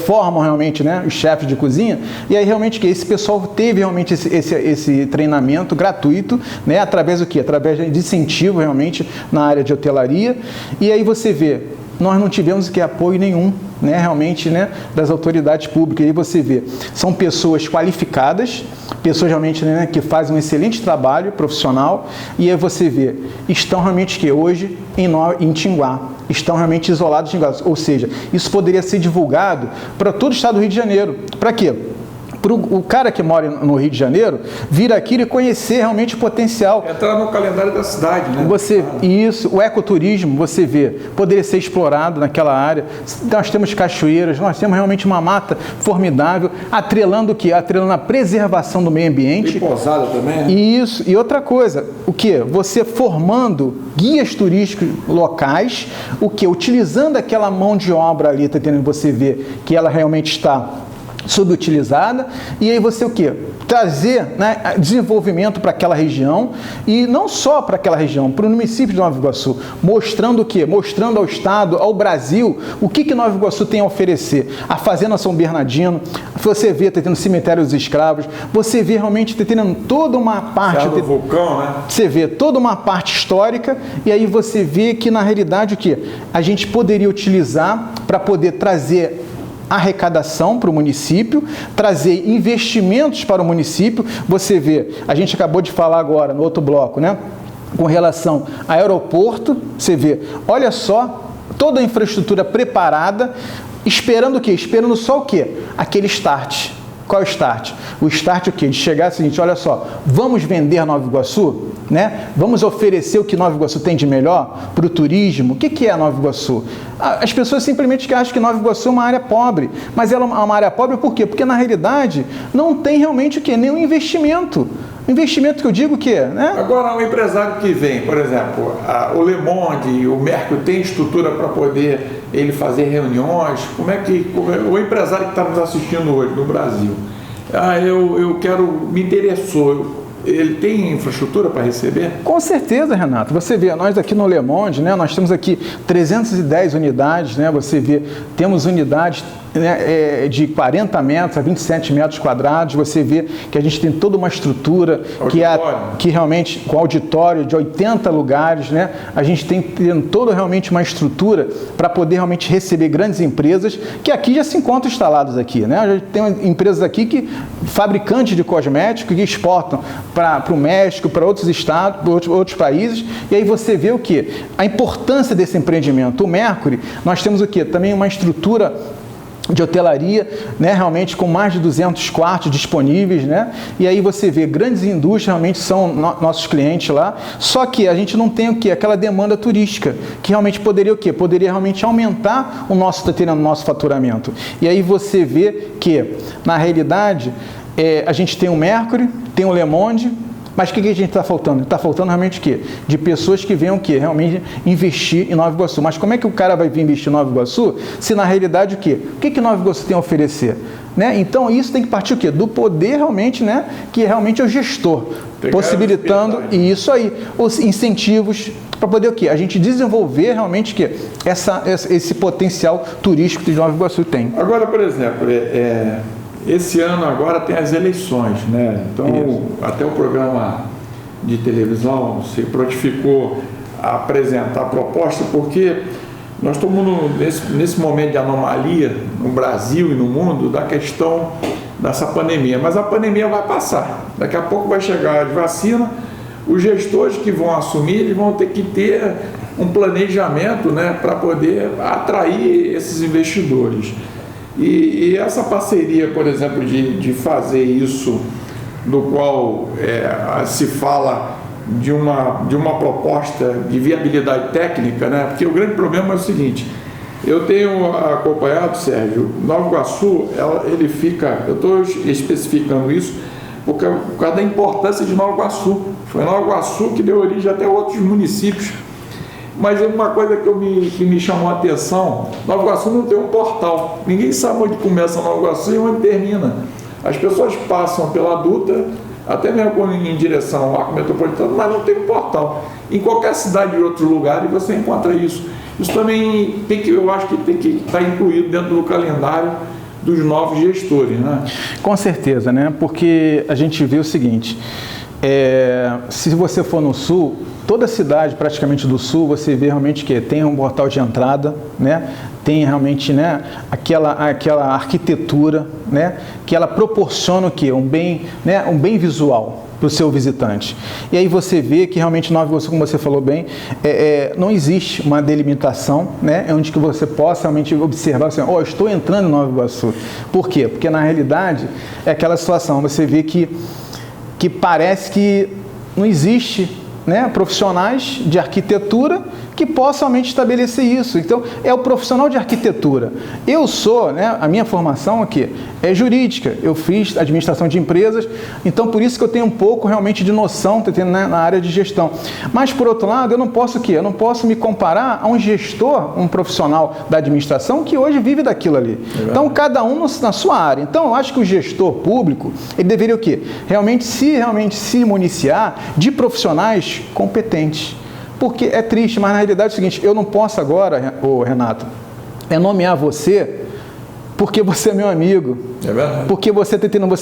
formam realmente, né, os chefes de cozinha, e aí realmente que esse pessoal teve realmente esse treinamento gratuito, né, através do quê? Através de incentivo realmente na área de hotelaria, e aí você vê, nós não tivemos apoio nenhum, né, realmente, né, das autoridades públicas. E aí você vê, são pessoas qualificadas, pessoas realmente, né, que fazem um excelente trabalho profissional, e aí você vê, estão realmente hoje em Tinguá, estão realmente isolados em Tinguá, ou seja, isso poderia ser divulgado para todo o estado do Rio de Janeiro. Para quê? Para o cara que mora no Rio de Janeiro vir aqui e conhecer realmente o potencial. Entrar no calendário da cidade, né? Isso, o ecoturismo, você vê, poderia ser explorado naquela área. Nós temos cachoeiras, nós temos realmente uma mata formidável, atrelando o quê? Atrelando a preservação do meio ambiente. E pousada também, né? Isso, e outra coisa, o quê? Você formando guias turísticos locais, o quê? Utilizando aquela mão de obra ali, tá entendendo? Você vê que ela realmente está subutilizada, e aí você o quê? Trazer, né, desenvolvimento para aquela região, e não só para aquela região, para o município de Nova Iguaçu, mostrando o quê? Mostrando ao estado, ao Brasil, o que Nova Iguaçu tem a oferecer. A Fazenda São Bernardino, você vê, tá tendo Cemitério dos Escravos, você vê realmente, tá tendo toda uma parte... do vulcão, né? Você vê toda uma parte histórica, e aí você vê que na realidade o quê? A gente poderia utilizar para poder trazer arrecadação para o município, trazer investimentos para o município. Você vê, a gente acabou de falar agora no outro bloco, né? Com relação ao aeroporto, você vê, olha só, toda a infraestrutura preparada, esperando o quê? Esperando só o quê? Aquele start. Qual é o start? O start o quê? De chegar ao seguinte, olha só, vamos vender Nova Iguaçu, né? Vamos oferecer o que Nova Iguaçu tem de melhor para o turismo. O que é Nova Iguaçu? As pessoas simplesmente acham que Nova Iguaçu é uma área pobre, mas ela é uma área pobre por quê? Porque na realidade não tem realmente o quê? Nenhum investimento. Investimento que eu digo que é, né? Agora, um empresário que vem, por exemplo, o Le Monde, o Mercury, tem estrutura para poder ele fazer reuniões? Como é que o empresário que está nos assistindo hoje no Brasil, me interessou, ele tem infraestrutura para receber? Com certeza, Renato. Você vê, nós aqui no Le Monde, né, nós temos aqui 310 unidades, né, você vê, temos unidades né, de 40 metros a 27 metros quadrados, você vê que a gente tem toda uma estrutura que realmente, com auditório de 80 lugares, né, a gente tem toda realmente uma estrutura para poder realmente receber grandes empresas que aqui já se encontram instaladas aqui, né? A gente tem empresas aqui que fabricantes de cosméticos que exportam para o México, para outros estados, para outros países, e aí você vê o que? A importância desse empreendimento. O Mercury, nós temos o que? Também uma estrutura de hotelaria, né, realmente com mais de 200 quartos disponíveis, né, e aí você vê grandes indústrias realmente são nossos clientes lá, só que a gente não tem o que? Aquela demanda turística, que realmente poderia o quê? Poderia realmente aumentar o nosso faturamento. E aí você vê que, na realidade, a gente tem o Mercury, tem o Le Monde, mas o que a gente está faltando? Está faltando realmente o quê? De pessoas que venham o quê? Realmente investir em Nova Iguaçu. Mas como é que o cara vai vir investir em Nova Iguaçu se na realidade o quê? O que Nova Iguaçu tem a oferecer? Né? Então isso tem que partir o quê? Do poder realmente, né? Que realmente é o gestor, possibilitando isso aí, os incentivos para poder o quê? A gente desenvolver realmente o quê? Esse potencial turístico que Nova Iguaçu tem. Agora, por exemplo, esse ano agora tem as eleições, né? Então, até o programa de televisão se prontificou a apresentar a proposta, porque nós estamos nesse momento de anomalia no Brasil e no mundo da questão dessa pandemia. Mas a pandemia vai passar. Daqui a pouco vai chegar a vacina. Os gestores que vão assumir, eles vão ter que ter um planejamento, né, para poder atrair esses investidores. E essa parceria, por exemplo, de fazer isso, do qual se fala de uma proposta de viabilidade técnica, né? Porque o grande problema é o seguinte: eu tenho acompanhado, Sérgio, Nova Iguaçu, ele fica, eu estou especificando isso por causa da importância de Nova Iguaçu. Foi Nova Iguaçu que deu origem até outros municípios. Mas uma coisa que me chamou a atenção: Nova Iguaçu não tem um portal. Ninguém sabe onde começa Nova Iguaçu e onde termina. As pessoas passam pela Dutra, até mesmo em direção ao Arco Metropolitano, mas não tem um portal. Em qualquer cidade de outro lugar você encontra isso. Isso também eu acho que tem que estar incluído dentro do calendário dos novos gestores, né? Com certeza, né? Porque a gente vê o seguinte: se você for no sul, toda cidade praticamente do sul, você vê realmente que tem um portal de entrada, né? Tem realmente, né, aquela arquitetura, né, que ela proporciona o quê? Um bem visual para o seu visitante. E aí você vê que realmente Nova Iguaçu, como você falou bem, não existe uma delimitação, né, onde que você possa realmente observar assim: estou entrando em Nova Iguaçu. Por quê? Porque na realidade é aquela situação, você vê que parece que não existe, né, profissionais de arquitetura que possam realmente estabelecer isso. Então, é o profissional de arquitetura. Eu sou, né, a minha formação aqui é jurídica, eu fiz administração de empresas, então por isso que eu tenho um pouco realmente de noção, né, na área de gestão. Mas, por outro lado, eu não posso o quê? Eu não posso me comparar a um gestor, um profissional da administração que hoje vive daquilo ali. Então, cada um na sua área. Então, eu acho que o gestor público, ele deveria o quê? Realmente se municiar de profissionais competentes. Porque é triste, mas na realidade é o seguinte: eu não posso agora, Renato, nomear você porque você é meu amigo. É verdade. Porque você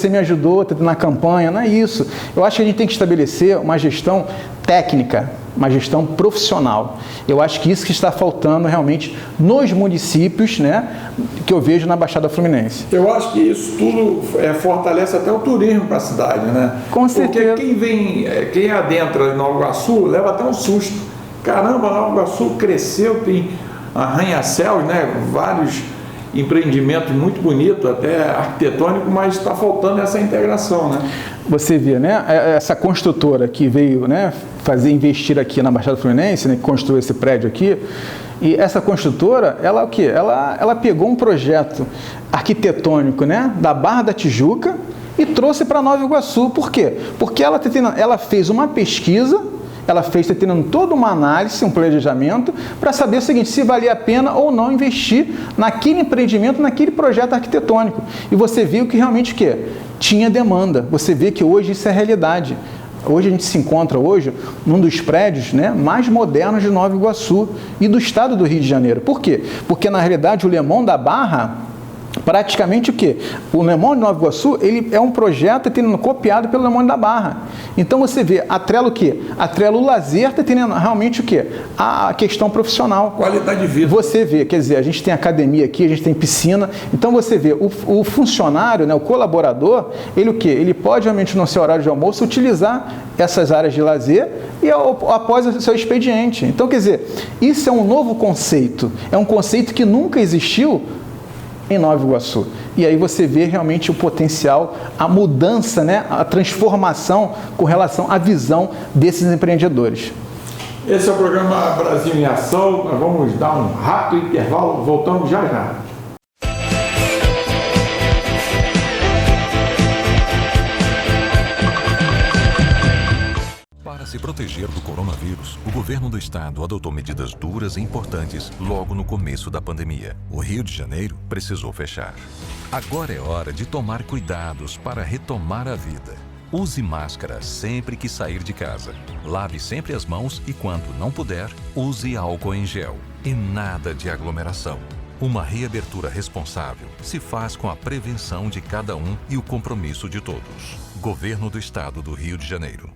me ajudou na campanha, não é isso. Eu acho que a gente tem que estabelecer uma gestão técnica, uma gestão profissional. Eu acho que isso que está faltando realmente nos municípios, né, que eu vejo na Baixada Fluminense. Eu acho que isso tudo fortalece até o turismo para a cidade, né? Com certeza. Porque quem adentra em Nova Iguaçu leva até um susto. Caramba, Nova Iguaçu cresceu, tem arranha-céus, né? Vários empreendimentos muito bonitos, até arquitetônico, mas está faltando essa integração, né? Você vê, né? Essa construtora que veio, né, investir aqui na Baixada Fluminense, né, que construiu esse prédio aqui, e essa construtora, ela o quê? Ela pegou um projeto arquitetônico, né, da Barra da Tijuca e trouxe para Nova Iguaçu. Por quê? Porque ela fez uma pesquisa, ela fez tendo toda uma análise, um planejamento, para saber o seguinte: se valia a pena ou não investir naquele empreendimento, naquele projeto arquitetônico. E você viu que realmente o quê? Tinha demanda. Você vê que hoje isso é realidade. Hoje a gente se encontra num dos prédios, né, mais modernos de Nova Iguaçu e do estado do Rio de Janeiro. Por quê? Porque na realidade o Le Monde da Barra, Praticamente o quê? O Le Monde de Nova Iguaçu, ele é um projeto tendo copiado pelo Le Monde da Barra. Então você vê, atrela o quê? Atrela o lazer, está tendo realmente o quê? A questão profissional. Qualidade de vida. Você vê, quer dizer, a gente tem academia aqui, a gente tem piscina, então você vê, o funcionário, né, o colaborador, ele o quê? Ele pode realmente no seu horário de almoço utilizar essas áreas de lazer e após o seu expediente. Então, quer dizer, isso é um novo conceito, é um conceito que nunca existiu em Nova Iguaçu. E aí você vê realmente o potencial, a mudança, né, a transformação com relação à visão desses empreendedores. Esse é o programa Brasil em Ação. Nós vamos dar um rápido intervalo, voltamos já já. Para se proteger do coronavírus, o governo do estado adotou medidas duras e importantes logo no começo da pandemia. O Rio de Janeiro precisou fechar. Agora é hora de tomar cuidados para retomar a vida. Use máscara sempre que sair de casa. Lave sempre as mãos e, quando não puder, use álcool em gel. E nada de aglomeração. Uma reabertura responsável se faz com a prevenção de cada um e o compromisso de todos. Governo do Estado do Rio de Janeiro.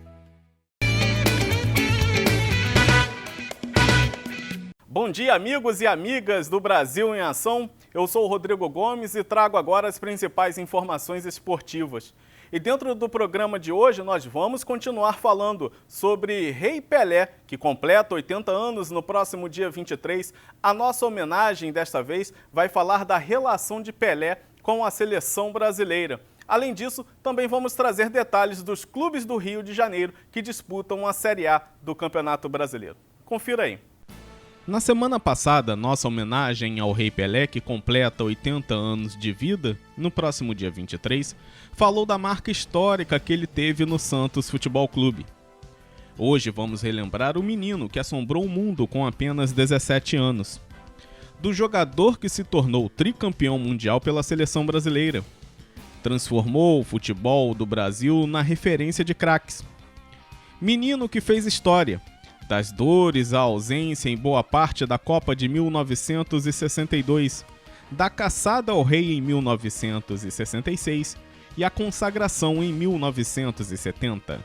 Bom dia, amigos e amigas do Brasil em Ação. Eu sou o Rodrigo Gomes e trago agora as principais informações esportivas. E dentro do programa de hoje nós vamos continuar falando sobre Rei Pelé, que completa 80 anos no próximo dia 23. A nossa homenagem desta vez vai falar da relação de Pelé com a seleção brasileira. Além disso, também vamos trazer detalhes dos clubes do Rio de Janeiro que disputam a Série A do Campeonato Brasileiro. Confira aí. Na semana passada, nossa homenagem ao Rei Pelé, que completa 80 anos de vida, no próximo dia 23, falou da marca histórica que ele teve no Santos Futebol Clube. Hoje vamos relembrar o menino que assombrou o mundo com apenas 17 anos. Do jogador que se tornou tricampeão mundial pela seleção brasileira. Transformou o futebol do Brasil na referência de craques. Menino que fez história. Das dores à ausência em boa parte da Copa de 1962, da caçada ao rei em 1966 e a consagração em 1970.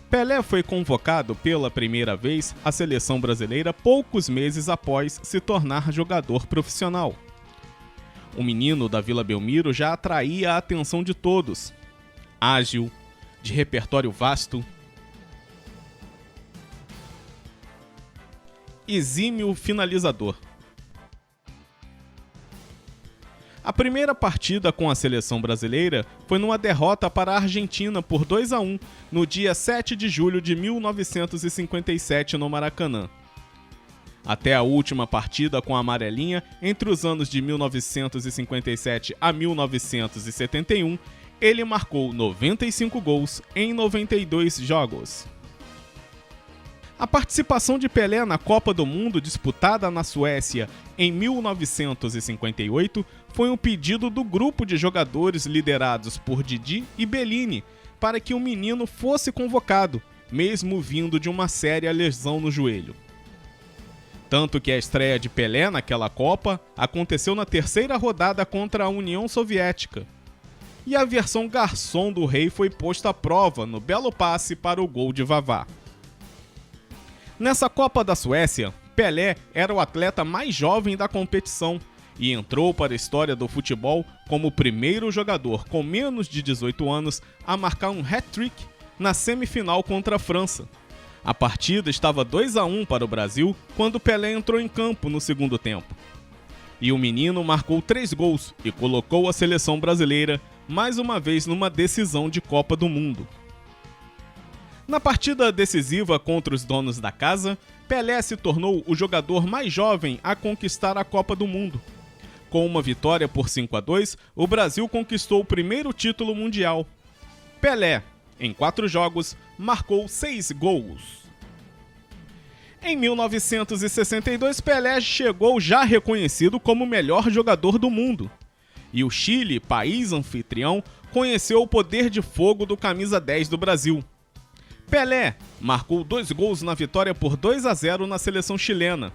Pelé foi convocado pela primeira vez à seleção brasileira poucos meses após se tornar jogador profissional. O menino da Vila Belmiro já atraía a atenção de todos. Ágil, de repertório vasto, exímio finalizador. A primeira partida com a seleção brasileira foi numa derrota para a Argentina por 2-1 no dia 7 de julho de 1957 no Maracanã. Até a última partida com a amarelinha, entre os anos de 1957 a 1971, ele marcou 95 gols em 92 jogos. A participação de Pelé na Copa do Mundo disputada na Suécia em 1958 foi um pedido do grupo de jogadores liderados por Didi e Bellini para que o menino fosse convocado, mesmo vindo de uma séria lesão no joelho. Tanto que a estreia de Pelé naquela Copa aconteceu na terceira rodada contra a União Soviética. E a versão garçom do rei foi posta à prova no belo passe para o gol de Vavá. Nessa Copa da Suécia, Pelé era o atleta mais jovem da competição e entrou para a história do futebol como o primeiro jogador com menos de 18 anos a marcar um hat-trick na semifinal contra a França. A partida estava 2-1 para o Brasil quando Pelé entrou em campo no segundo tempo. E o menino marcou 3 gols e colocou a seleção brasileira mais uma vez numa decisão de Copa do Mundo. Na partida decisiva contra os donos da casa, Pelé se tornou o jogador mais jovem a conquistar a Copa do Mundo. Com uma vitória por 5-2, o Brasil conquistou o primeiro título mundial. Pelé, em 4 jogos, marcou 6 gols. Em 1962, Pelé chegou já reconhecido como o melhor jogador do mundo. E o Chile, país anfitrião, conheceu o poder de fogo do camisa 10 do Brasil. Pelé marcou 2 gols na vitória por 2-0 na seleção chilena.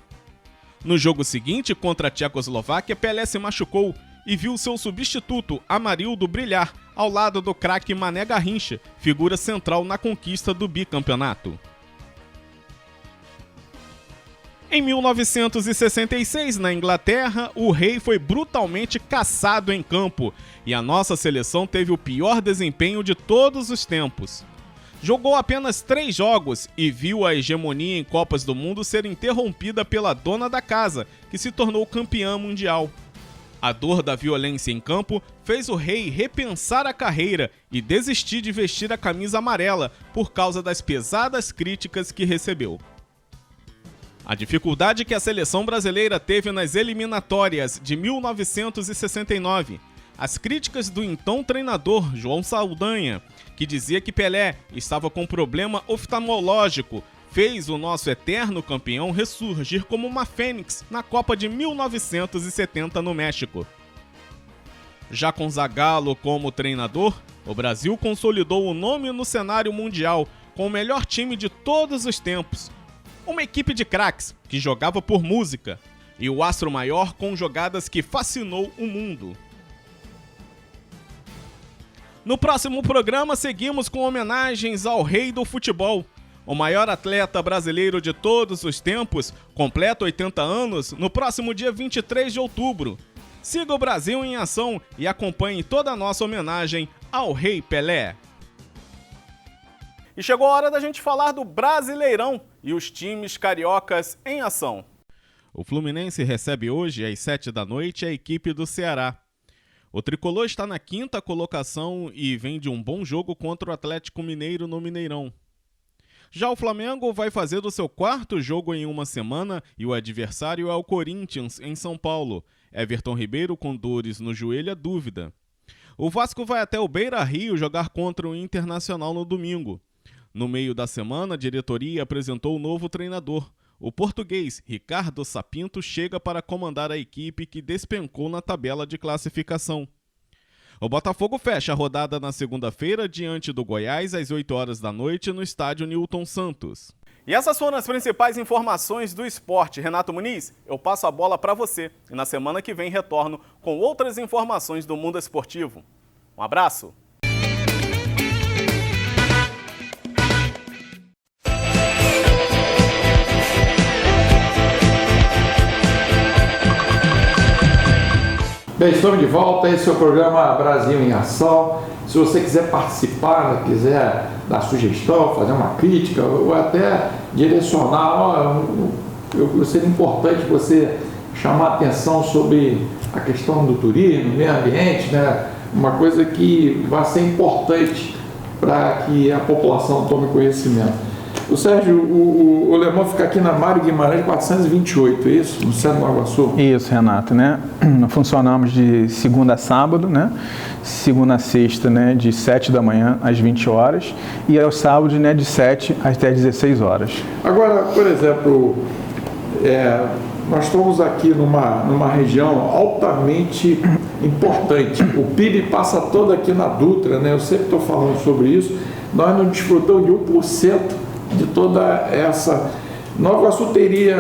No jogo seguinte, contra a Tchecoslováquia, Pelé se machucou e viu seu substituto, Amarildo, brilhar ao lado do craque Mané Garrincha, figura central na conquista do bicampeonato. Em 1966, na Inglaterra, o Rei foi brutalmente caçado em campo e a nossa seleção teve o pior desempenho de todos os tempos. Jogou apenas 3 jogos e viu a hegemonia em Copas do Mundo ser interrompida pela dona da casa, que se tornou campeã mundial. A dor da violência em campo fez o Rei repensar a carreira e desistir de vestir a camisa amarela por causa das pesadas críticas que recebeu. A dificuldade que a seleção brasileira teve nas eliminatórias de 1969, as críticas do então treinador João Saldanha, que dizia que Pelé estava com problema oftalmológico, fez o nosso eterno campeão ressurgir como uma fênix na Copa de 1970 no México. Já com Zagallo como treinador, o Brasil consolidou o nome no cenário mundial com o melhor time de todos os tempos. Uma equipe de craques que jogava por música e o astro maior com jogadas que fascinou o mundo. No próximo programa seguimos com homenagens ao rei do futebol. O maior atleta brasileiro de todos os tempos completa 80 anos no próximo dia 23 de outubro. Siga o Brasil em Ação e acompanhe toda a nossa homenagem ao Rei Pelé. E chegou a hora da gente falar do Brasileirão e os times cariocas em ação. O Fluminense recebe hoje, às 7 da noite, a equipe do Ceará. O tricolor está na 5ª colocação e vem de um bom jogo contra o Atlético Mineiro no Mineirão. Já o Flamengo vai fazer o seu 4º jogo em uma semana e o adversário é o Corinthians, em São Paulo. Everton Ribeiro, com dores no joelho, é dúvida. O Vasco vai até o Beira-Rio jogar contra o Internacional no domingo. No meio da semana, a diretoria apresentou o novo treinador. O português Ricardo Sapinto chega para comandar a equipe que despencou na tabela de classificação. O Botafogo fecha a rodada na segunda-feira diante do Goiás às 8 horas da noite no estádio Newton Santos. E essas foram as principais informações do esporte. Renato Muniz, eu passo a bola para você e na semana que vem retorno com outras informações do mundo esportivo. Um abraço! Bem, estamos de volta, esse é o programa Brasil em Ação. Se você quiser participar, quiser dar sugestão, fazer uma crítica ou até direcionar, seria importante você chamar a atenção sobre a questão do turismo, meio ambiente, né? Uma coisa que vai ser importante para que a população tome conhecimento. O Sérgio, o Le Mans fica aqui na Mário Guimarães 428, é isso? No centro do Nova Iguaçu? Isso, Renato, né? Nós funcionamos de segunda a sábado, né? Segunda a sexta, né? De 7 da manhã às 20 horas e aos sábados, né? De 7 até 16 horas. Agora, por exemplo, nós estamos aqui numa região altamente importante. O PIB passa todo aqui na Dutra, né? Eu sempre estou falando sobre isso. Nós não desfrutamos de 1% de toda essa... Nova Iguaçu teria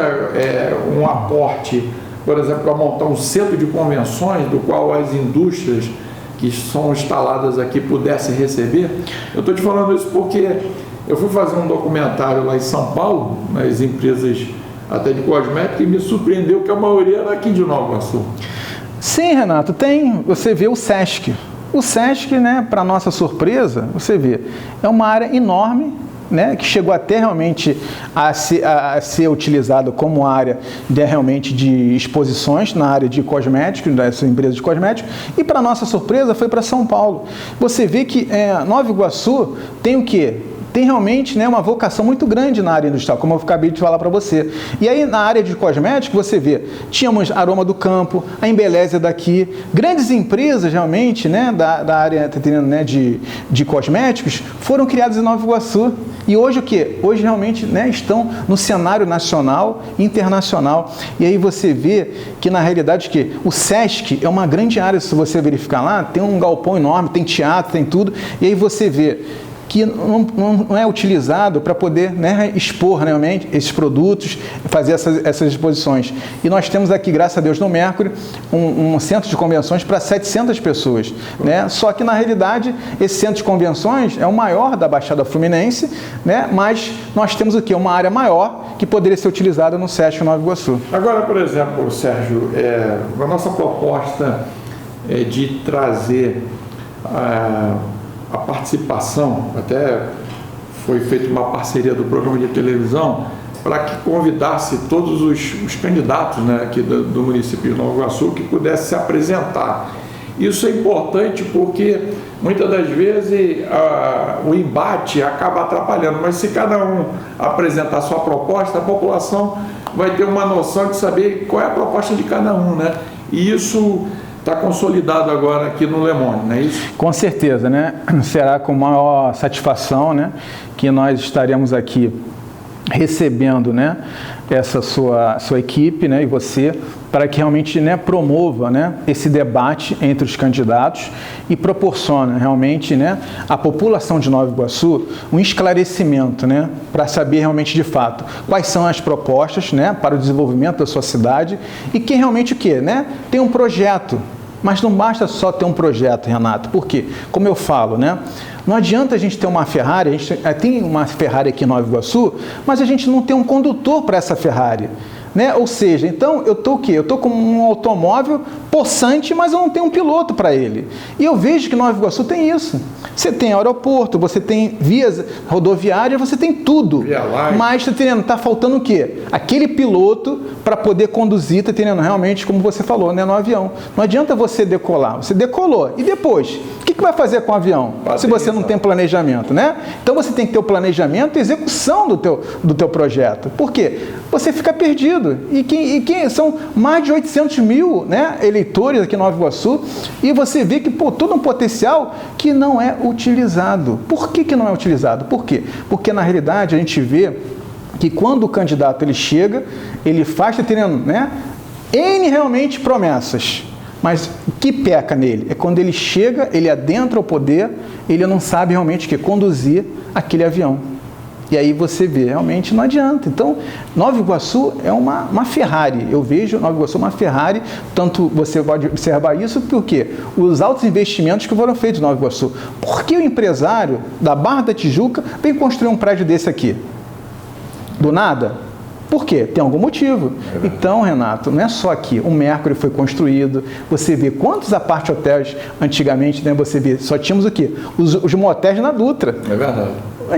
um aporte, por exemplo, para montar um centro de convenções, do qual as indústrias que são instaladas aqui pudessem receber. Eu estou te falando isso porque eu fui fazer um documentário lá em São Paulo, nas empresas até de cosméticos, e me surpreendeu que a maioria era aqui de Nova Iguaçu. Sim, Renato, tem, você vê o SESC. O SESC, né, para nossa surpresa, você vê, é uma área enorme, né, que chegou até realmente a ser utilizado como área realmente de exposições na área de cosméticos, dessa empresa de cosméticos, e para nossa surpresa foi para São Paulo. Você vê que Nova Iguaçu tem o quê? Tem realmente, né, uma vocação muito grande na área industrial, como eu acabei de falar para você. E aí, na área de cosméticos, você vê, tínhamos Aroma do Campo, a Embeleze daqui, grandes empresas realmente, né, da área, né, de cosméticos, foram criadas em Nova Iguaçu. E hoje o quê? Hoje realmente, né, estão no cenário nacional e internacional. E aí você vê que, na realidade, que o SESC é uma grande área, se você verificar lá, tem um galpão enorme, tem teatro, tem tudo. E aí você vê que não é utilizado para poder, né, expor realmente esses produtos, fazer essas exposições. E nós temos aqui, graças a Deus, no Mercury, um centro de convenções para 700 pessoas, né? Só que, na realidade, esse centro de convenções é o maior da Baixada Fluminense, né? Mas nós temos o quê? Uma área maior que poderia ser utilizada no Sesc Nova Iguaçu. Agora, por exemplo, Sérgio, a nossa proposta é de trazer a participação, até foi feita uma parceria do programa de televisão para que convidasse todos os candidatos, né, aqui do município de Nova Iguaçu que pudessem se apresentar. Isso é importante porque muitas das vezes o embate acaba atrapalhando, mas se cada um apresentar a sua proposta, a população vai ter uma noção de saber qual é a proposta de cada um, né? E isso está consolidado agora aqui no Le Monde, não é isso? Com certeza, né? Será com maior satisfação, né, que nós estaremos aqui recebendo, né, essa sua equipe, né, e você, para que realmente, né, promova, né, esse debate entre os candidatos e proporciona realmente, né, à população de Nova Iguaçu um esclarecimento, né, para saber realmente de fato quais são as propostas, né, para o desenvolvimento da sua cidade e que realmente o quê, né, tem um projeto. Mas não basta só ter um projeto, Renato, porque, como eu falo, né, não adianta a gente ter uma Ferrari, a gente tem uma Ferrari aqui em Nova Iguaçu, mas a gente não tem um condutor para essa Ferrari, né? Ou seja, então eu estou o quê? Eu estou com um automóvel possante, mas eu não tenho um piloto para ele. E eu vejo que Nova Iguaçu tem isso. Você tem aeroporto, você tem vias rodoviárias, você tem tudo. Mas, tá entendendo? Tá faltando o quê? Aquele piloto para poder conduzir, tá entendendo? Realmente, como você falou, né, no avião. Não adianta você decolar. Você decolou. E depois? O que vai fazer com o avião? Se você não tem planejamento, né? Então você tem que ter o planejamento e execução do teu projeto. Por quê? Você fica perdido. E quem são mais de 800 mil, né, eleitores aqui em Nova Iguaçu, e você vê que, pô, todo um potencial que não é utilizado. Por que não é utilizado? Por quê? Porque, na realidade, a gente vê que quando o candidato ele chega, ele faz, né, N realmente promessas. Mas o que peca nele? É quando ele chega, ele adentra o poder, ele não sabe realmente o que conduzir aquele avião. E aí você vê, realmente não adianta. Então, Nova Iguaçu é uma Ferrari. Eu vejo Nova Iguaçu uma Ferrari, tanto você pode observar isso, porque os altos investimentos que foram feitos em Nova Iguaçu. Por que o empresário da Barra da Tijuca vem construir um prédio desse aqui? Do nada? Por quê? Tem algum motivo. Então, Renato, não é só aqui. O Mercury foi construído. Você vê quantos apart-hotéis antigamente, né? Você vê, só tínhamos o quê? Os motéis na Dutra. É verdade.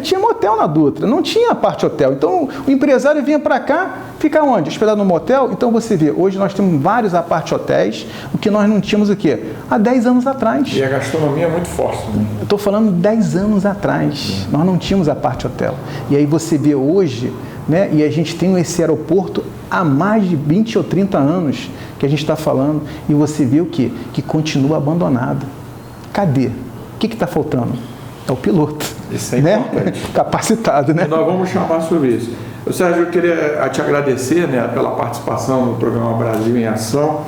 Tinha motel na Dutra, não tinha apart-hotel. Então, o empresário vinha para cá, ficar onde? Hospedado no motel? Então, você vê, hoje nós temos vários apart-hotéis, o que nós não tínhamos o quê? Há 10 anos atrás. E a gastronomia é muito forte, né? Eu estou falando 10 anos atrás. Nós não tínhamos apart-hotel. E aí você vê hoje, né? E a gente tem esse aeroporto há mais de 20 ou 30 anos que a gente está falando, e você vê o quê? Que continua abandonado. Cadê? O que está faltando? É o piloto. Isso é importante. Né? Capacitado, né? E nós vamos chamar sobre isso. Sérgio, eu queria te agradecer, né, pela participação no programa Brasil em Ação.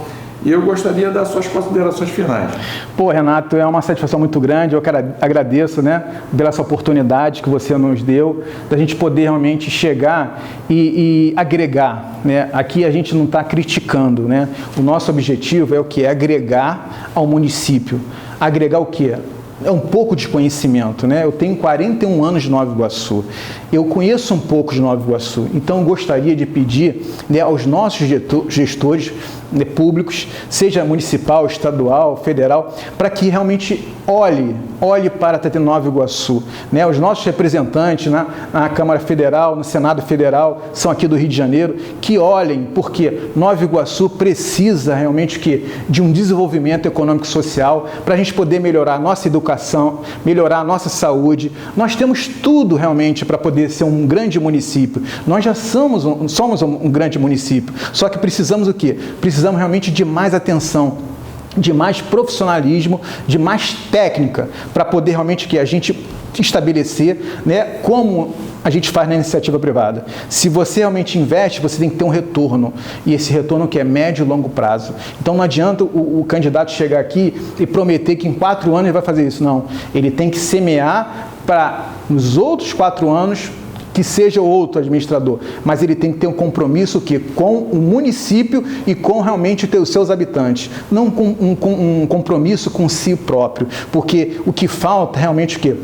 E eu gostaria das suas considerações finais. Pô, Renato, é uma satisfação muito grande. Eu agradeço, né, pela essa oportunidade que você nos deu, da gente poder realmente chegar e agregar, né? Aqui a gente não está criticando, né? O nosso objetivo é o que? É agregar ao município. Agregar o quê? É um pouco de conhecimento, né? Eu tenho 41 anos de Nova Iguaçu. Eu conheço um pouco de Nova Iguaçu. Então, eu gostaria de pedir, né, aos nossos gestores, né, públicos, seja municipal, estadual, federal, para que realmente olhe para a Nova Iguaçu, né? Os nossos representantes na Câmara Federal, no Senado Federal, são aqui do Rio de Janeiro, que olhem, porque Nova Iguaçu precisa realmente de um desenvolvimento econômico e social para a gente poder melhorar a nossa educação, melhorar a nossa saúde. Nós temos tudo realmente para poder ser um grande município. Nós já somos um grande município, só que precisamos o quê? Precisamos realmente de mais atenção de mais profissionalismo, de mais técnica, para poder realmente que a gente estabelecer, né, como a gente faz na iniciativa privada. Se você realmente investe, você tem que ter um retorno, e esse retorno que é médio e longo prazo. Então não adianta o candidato chegar aqui e prometer que em 4 anos ele vai fazer isso, não. Ele tem que semear para nos outros 4 anos que seja outro administrador, mas ele tem que ter um compromisso com o município e com realmente os seus habitantes, não com um compromisso com si próprio, porque o que falta realmente o quê?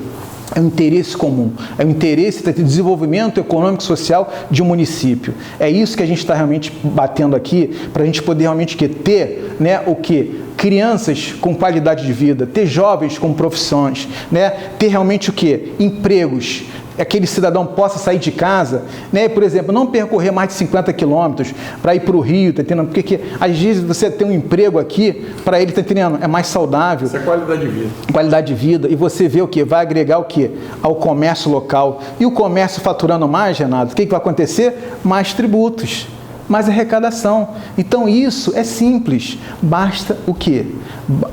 É um interesse comum, é um interesse de desenvolvimento econômico e social de um município. É isso que a gente está realmente batendo aqui, para a gente poder realmente ter, né, o que? Crianças com qualidade de vida, ter jovens com profissões, né, ter realmente o que? Empregos. Aquele cidadão possa sair de casa, né? Por exemplo, não percorrer mais de 50 quilômetros para ir para o Rio, tá entendendo? Porque às vezes você tem um emprego aqui, para ele, tá entendendo? É mais saudável. Isso é qualidade de vida. Qualidade de vida. E você vê o quê? Vai agregar o quê? Ao comércio local. E o comércio faturando mais, Renato, o que vai acontecer? Mais tributos, mais arrecadação. Então isso é simples. Basta o quê?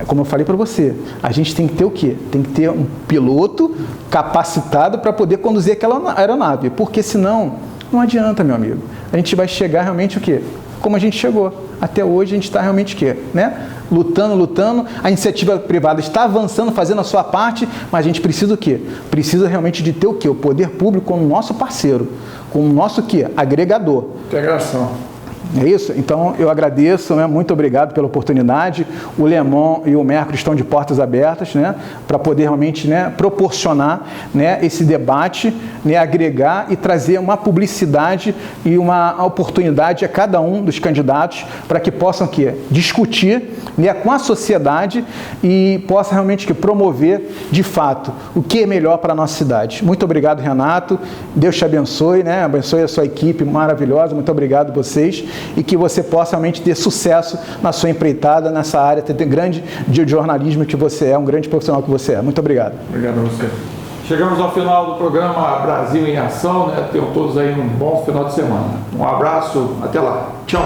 Como eu falei para você, a gente tem que ter o quê? Tem que ter um piloto capacitado para poder conduzir aquela aeronave, porque senão não adianta, meu amigo. A gente vai chegar realmente o quê? Como a gente chegou. Até hoje a gente está realmente o quê? Né? Lutando. A iniciativa privada está avançando, fazendo a sua parte, mas a gente precisa o quê? Precisa realmente de ter o quê? O poder público como nosso parceiro, como nosso o quê? Agregador. Integração. É isso? Então, eu agradeço, né? Muito obrigado pela oportunidade. O Lemon e o Mercury estão de portas abertas, né? Para poder realmente, né, proporcionar, né, esse debate, né, agregar e trazer uma publicidade e uma oportunidade a cada um dos candidatos para que possam discutir, né, com a sociedade e possa realmente promover, de fato, o que é melhor para a nossa cidade. Muito obrigado, Renato. Deus te abençoe, né? Abençoe a sua equipe maravilhosa. Muito obrigado a vocês. E que você possa realmente ter sucesso na sua empreitada, nessa área ter grande de jornalismo que você é, um grande profissional que você é. Muito obrigado. Obrigado a você. Chegamos ao final do programa Brasil em Ação, né? Tenham todos aí um bom final de semana. Um abraço, até lá. Tchau.